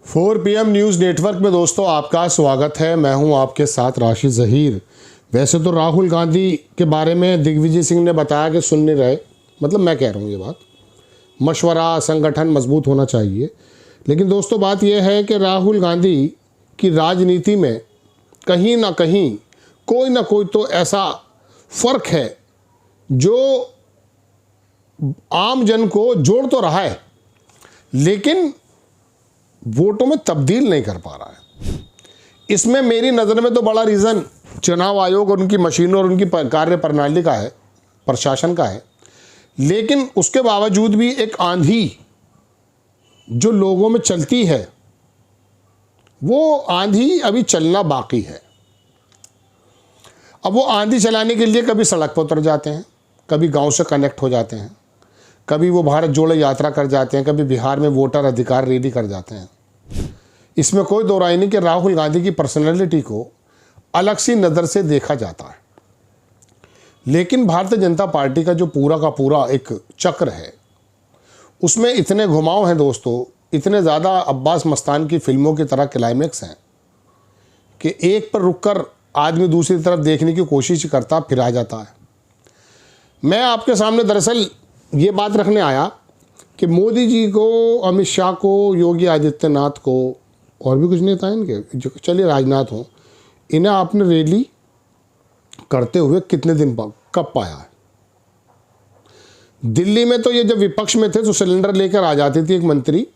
4 PM news network में दोस्तों आपका स्वागत है। मैं हूं आपके साथ राशिद ज़हीर। वैसे तो राहुल गांधी के बारे में दिग्विजय सिंह ने बताया कि सुन नहीं रहे, मतलब मैं कह रहा हूं ये बात, मशवरा संगठन मजबूत होना चाहिए। लेकिन दोस्तों बात यह है कि राहुल गांधी की राजनीति में कहीं ना कहीं कोई ना कोई तो ऐसा फ़र्क है जो आम जन को जोड़ तो रहा है लेकिन वोटों में तब्दील नहीं कर पा रहा है। इसमें मेरी नज़र में तो बड़ा रीज़न चुनाव आयोग और उनकी मशीनों और उनकी कार्य प्रणाली का है, प्रशासन का है। लेकिन उसके बावजूद भी एक आंधी जो लोगों में चलती है वो आंधी अभी चलना बाकी है। अब वो आंधी चलाने के लिए कभी सड़क पर उतर जाते हैं, कभी गांव से कनेक्ट हो जाते हैं, कभी वो भारत जोड़ो यात्रा कर जाते हैं, कभी बिहार में वोटर अधिकार रैली कर जाते हैं। इसमें कोई दो राय नहीं कि राहुल गांधी की पर्सनैलिटी को अलग सी नज़र से देखा जाता है। लेकिन भारतीय जनता पार्टी का जो पूरा का पूरा एक चक्र है उसमें इतने घुमाव हैं दोस्तों, इतने ज़्यादा अब्बास मस्तान की फिल्मों की तरह क्लाइमेक्स हैं कि एक पर रुककर आदमी दूसरी तरफ देखने की कोशिश करता फिर आ जाता है। मैं आपके सामने दरअसल ये बात रखने आया कि मोदी जी को, अमित शाह को, योगी आदित्यनाथ को और भी कुछ नेता हैं इनके, जो चलिए राजनाथ हों, इन्हें आपने रैली करते हुए कितने दिन कब पाया है? दिल्ली में तो ये जब विपक्ष में थे तो सिलेंडर लेकर आ जाती थी एक मंत्री,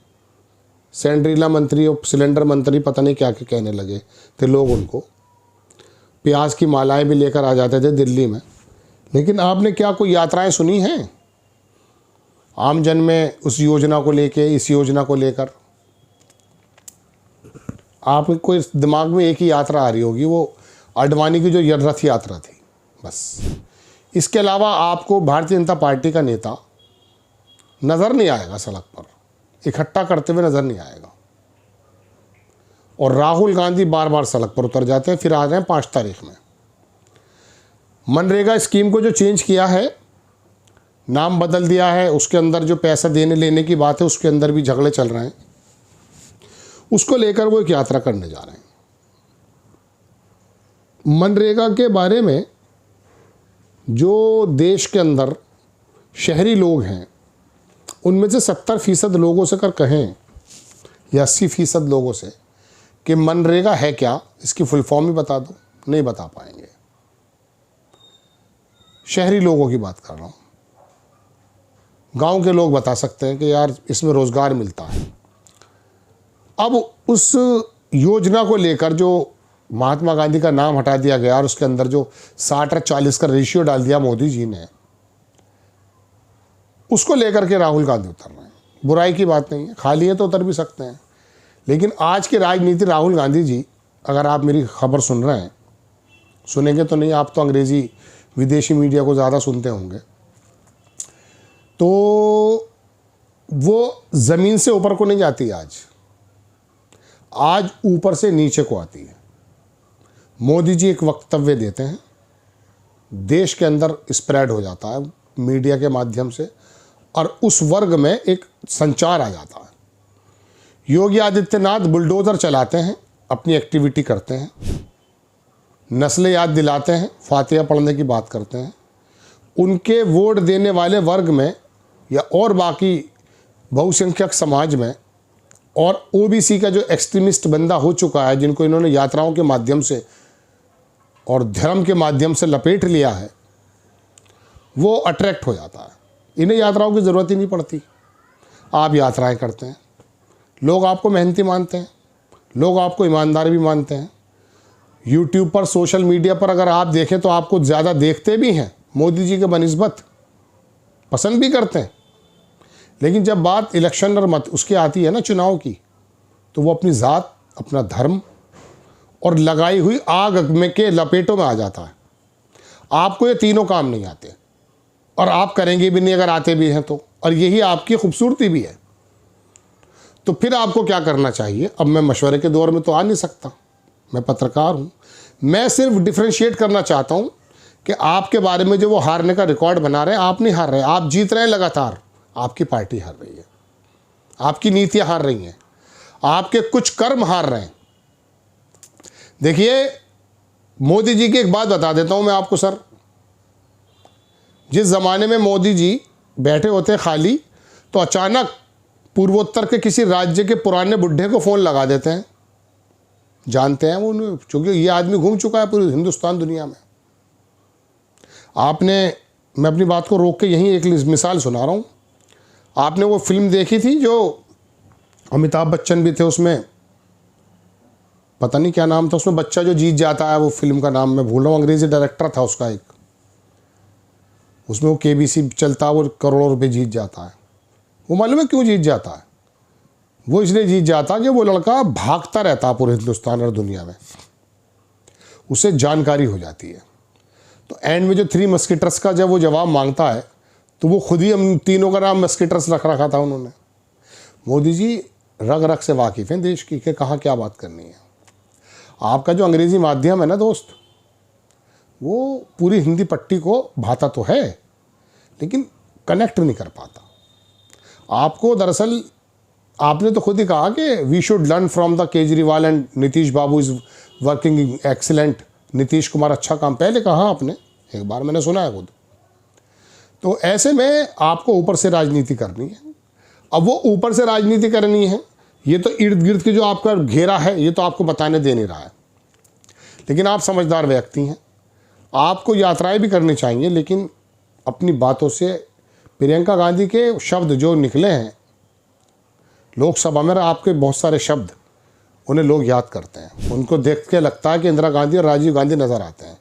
सैंड्रीला मंत्री और सिलेंडर मंत्री, पता नहीं क्या क्या कहने लगे थे लोग उनको, प्याज की मालाएं भी लेकर आ जाते थे दिल्ली में। लेकिन आपने क्या कोई यात्राएं सुनी हैं आम जन में उस योजना को लेके, इस योजना को लेकर? आपके कोई दिमाग में एक ही यात्रा आ रही होगी, वो आडवाणी की जो रथ यात्रा थी, बस। इसके अलावा आपको भारतीय जनता पार्टी का नेता नज़र नहीं आएगा, सड़क पर इकट्ठा करते हुए नज़र नहीं आएगा। और राहुल गांधी बार बार सड़क पर उतर जाते हैं, फिर आ रहे हैं 5 तारीख में। मनरेगा स्कीम को जो चेंज किया है, नाम बदल दिया है, उसके अंदर जो पैसा देने लेने की बात है उसके अंदर भी झगड़े चल रहे हैं, उसको लेकर वो एक यात्रा करने जा रहे हैं। मनरेगा के बारे में जो देश के अंदर शहरी लोग हैं उनमें से 70% लोगों से कहें या 80% लोगों से कि मनरेगा है क्या, इसकी फुल फॉर्म ही बता दो, नहीं बता पाएंगे। शहरी लोगों की बात कर रहा हूँ। गांव के लोग बता सकते हैं कि यार इसमें रोज़गार मिलता है। अब उस योजना को लेकर जो महात्मा गांधी का नाम हटा दिया गया और उसके अंदर जो 60-40 का रेशियो डाल दिया मोदी जी ने, उसको लेकर के राहुल गांधी उतर रहे हैं। बुराई की बात नहीं है, खाली है तो उतर भी सकते हैं। लेकिन आज की राजनीति, राहुल गांधी जी, अगर आप मेरी खबर सुन रहे हैं, सुनेंगे तो नहीं, आप तो अंग्रेज़ी विदेशी मीडिया को ज़्यादा सुनते होंगे, तो वो ज़मीन से ऊपर को नहीं जाती, आज ऊपर से नीचे को आती है। मोदी जी एक वक्तव्य देते हैं, देश के अंदर स्प्रेड हो जाता है मीडिया के माध्यम से और उस वर्ग में एक संचार आ जाता है। योगी आदित्यनाथ बुलडोज़र चलाते हैं, अपनी एक्टिविटी करते हैं, नस्लें याद दिलाते हैं, फातिहा पढ़ने की बात करते हैं, उनके वोट देने वाले वर्ग में या और बाकी बहुसंख्यक समाज में और ओबीसी का जो एक्सट्रीमिस्ट बंदा हो चुका है, जिनको इन्होंने यात्राओं के माध्यम से और धर्म के माध्यम से लपेट लिया है, वो अट्रैक्ट हो जाता है। इन्हें यात्राओं की ज़रूरत ही नहीं पड़ती, आप यात्राएं करते हैं, लोग आपको मेहनती मानते हैं, लोग आपको ईमानदार भी मानते हैं। यूट्यूब पर, सोशल मीडिया पर अगर आप देखें तो आपको ज़्यादा देखते भी हैं, मोदी जी के बनिस्बत पसंद भी करते हैं। लेकिन जब बात इलेक्शन और मत उसकी आती है ना, चुनाव की, तो वो अपनी ज़ात, अपना धर्म और लगाई हुई आग में के लपेटों में आ जाता है। आपको ये तीनों काम नहीं आते और आप करेंगे भी नहीं अगर आते भी हैं तो, और यही आपकी खूबसूरती भी है। तो फिर आपको क्या करना चाहिए? अब मैं मशवरे के दौर में तो आ नहीं सकता, मैं पत्रकार हूँ। मैं सिर्फ डिफ्रेंशिएट करना चाहता हूँ कि आपके बारे में जो वो हारने का रिकॉर्ड बना रहे हैं, आप नहीं हार रहे, आप जीत रहे हैं लगातार। आपकी पार्टी हार रही है, आपकी नीतियाँ हार रही हैं। आपके कुछ कर्म हार रहे हैं। देखिए, मोदी जी की एक बात बता देता हूं मैं आपको सर। जिस ज़माने में मोदी जी बैठे होते खाली, तो अचानक पूर्वोत्तर के किसी राज्य के पुराने बुढ़े को फ़ोन लगा देते हैं। जानते हैं वो, चूँकि ये आदमी घूम चुका है पूरी हिंदुस्तान दुनिया में। मैं अपनी बात को रोक के यहीं एक मिसाल सुना रहा हूँ। आपने वो फिल्म देखी थी जो अमिताभ बच्चन भी थे उसमें, पता नहीं क्या नाम था, उसमें बच्चा जो जीत जाता है, वो फिल्म का नाम मैं भूल रहा हूँ, अंग्रेजी डायरेक्टर था उसका एक, उसमें वो केबीसी चलता है, वो करोड़ों रुपए जीत जाता है। वो मालूम है क्यों जीत जाता है? वो इसलिए जीत जाता कि वो लड़का भागता रहता है पूरे हिंदुस्तान और दुनिया में, उसे जानकारी हो जाती है। तो एंड में जो 3 मस्कीटर्स का जब वो जवाब मांगता है, तो वो खुद ही हम तीनों का नाम मस्कीटर्स रख रखा था उन्होंने। मोदी जी रग रग से वाकिफ़ हैं देश की, कि कहाँ क्या बात करनी है। आपका जो अंग्रेज़ी माध्यम है ना दोस्त, वो पूरी हिंदी पट्टी को भाता तो है, लेकिन कनेक्ट नहीं कर पाता। आपको दरअसल, आपने तो खुद ही कहा कि we should learn from the Kejriwal and Nitish Babu is working excellent. Nitish Kumar अच्छा काम, पहले कहा आपने, एक बार मैंने सुना है खुद। तो ऐसे में आपको ऊपर से राजनीति करनी है। अब वो ऊपर से राजनीति करनी है, ये तो इर्द गिर्द के जो आपका घेरा है, ये तो आपको बताने दे नहीं रहा है। लेकिन आप समझदार व्यक्ति हैं, आपको यात्राएं भी करनी चाहिए, लेकिन अपनी बातों से प्रियंका गांधी के शब्द जो निकले हैं लोकसभा में, आपके बहुत सारे शब्द उन्हें लोग याद करते हैं। उनको देख के लगता है कि इंदिरा गांधी और राजीव गांधी नज़र आते हैं।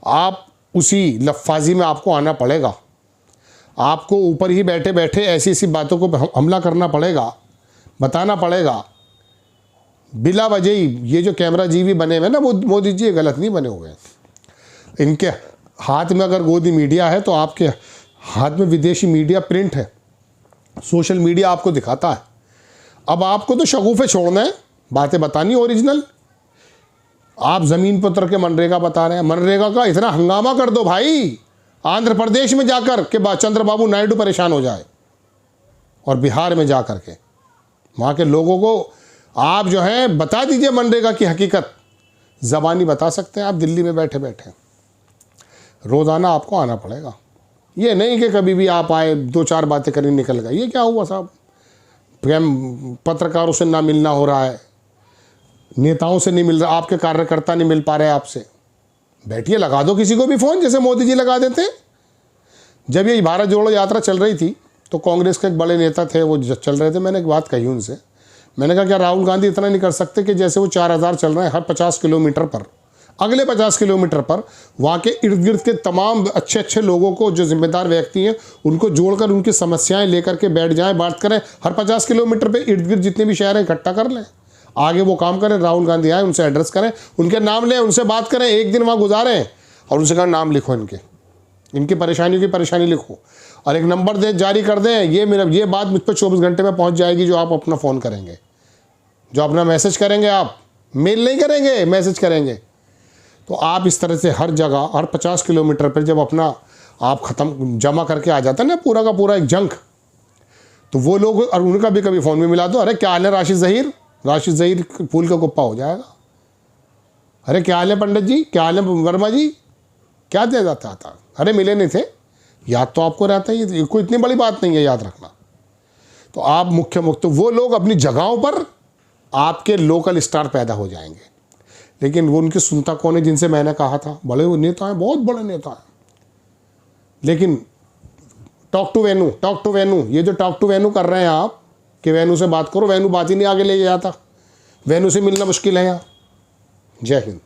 आप उसी लफ्फाजी में आपको आना पड़ेगा। आपको ऊपर ही बैठे बैठे ऐसी ऐसी बातों को हमला करना पड़ेगा, बताना पड़ेगा बिला वजह ही। ये जो कैमरा जीवी बने हुए ना मोदी जी, ये गलत नहीं बने हुए हैं। इनके हाथ में अगर गोदी मीडिया है, तो आपके हाथ में विदेशी मीडिया प्रिंट है, सोशल मीडिया आपको दिखाता है। अब आपको तो शगुफे छोड़ना है, बातें बतानी ओरिजिनल। आप ज़मीन पर उतर के मनरेगा बता रहे हैं। मनरेगा का इतना हंगामा कर दो भाई, आंध्र प्रदेश में जाकर के चंद्रबाबू नायडू परेशान हो जाए, और बिहार में जाकर के वहाँ के लोगों को आप जो है बता दीजिए मनरेगा की हकीकत। ज़बानी बता सकते हैं आप दिल्ली में बैठे बैठे, रोज़ाना आपको आना पड़ेगा। ये नहीं कि कभी भी आप आए, 2-4 बातें करनी निकल गए। ये क्या हुआ साहब? पत्रकारों से ना मिलना हो रहा है, नेताओं से नहीं मिल रहा, आपके कार्यकर्ता नहीं मिल पा रहे आपसे। बैठिए, लगा दो किसी को भी फ़ोन, जैसे मोदी जी लगा देते। जब ये भारत जोड़ो यात्रा चल रही थी, तो कांग्रेस के एक बड़े नेता थे, वो चल रहे थे। मैंने एक बात कही उनसे, मैंने कहा क्या राहुल गांधी इतना नहीं कर सकते कि जैसे वो 4000 चल रहे हैं हर 50 किलोमीटर पर, अगले 50 किलोमीटर पर वहाँ के इर्द गिर्द के तमाम अच्छे अच्छे लोगों को, जो जिम्मेदार व्यक्ति हैं, उनको जोड़कर उनकी समस्याएं लेकर के बैठ जाएं, बात करें। हर 50 किलोमीटर पे इर्द गिर्द जितने भी शहर हैं इकट्ठा कर लें, आगे वो काम करें। राहुल गांधी आए, उनसे एड्रेस करें, उनके नाम लें, उनसे बात करें, एक दिन वहाँ गुजारें और उनसे कहा नाम लिखो, इनकी परेशानियों की परेशानी लिखो, और एक नंबर जारी कर दें। ये बात मुझ पर 24 घंटे में पहुँच जाएगी, जो आप अपना फ़ोन करेंगे, जो अपना मैसेज करेंगे। आप मेल नहीं करेंगे, मैसेज करेंगे। तो आप इस तरह से हर जगह, हर 50 किलोमीटर पर जब अपना आप ख़त्म जमा करके आ जाता है ना पूरा का पूरा एक जंक, तो वो लोग, और उनका भी कभी फ़ोन में मिला दो, अरे क्या हाल है राशिद ज़हीर फूल का कुप्पा हो जाएगा। अरे क्या हाल है पंडित जी, क्या हाल है वर्मा जी, क्या दे जाता था? अरे मिले नहीं थे, याद तो आपको रहता ही, कोई इतनी बड़ी बात नहीं है याद रखना। तो आप तो वो लोग अपनी जगहों पर आपके लोकल स्टार पैदा हो जाएंगे, लेकिन वो उनकी सुनता कौन है? जिनसे मैंने कहा था बड़े वो नेता हैं, बहुत बड़े नेता हैं, लेकिन टॉक टू वेन्यू, ये जो टॉक टू वेन्यू कर रहे हैं आप, कि वेन्यू से बात करो, वेन्यू बात ही नहीं आगे ले जाता, वेन्यू से मिलना मुश्किल है यहाँ। जय हिंद।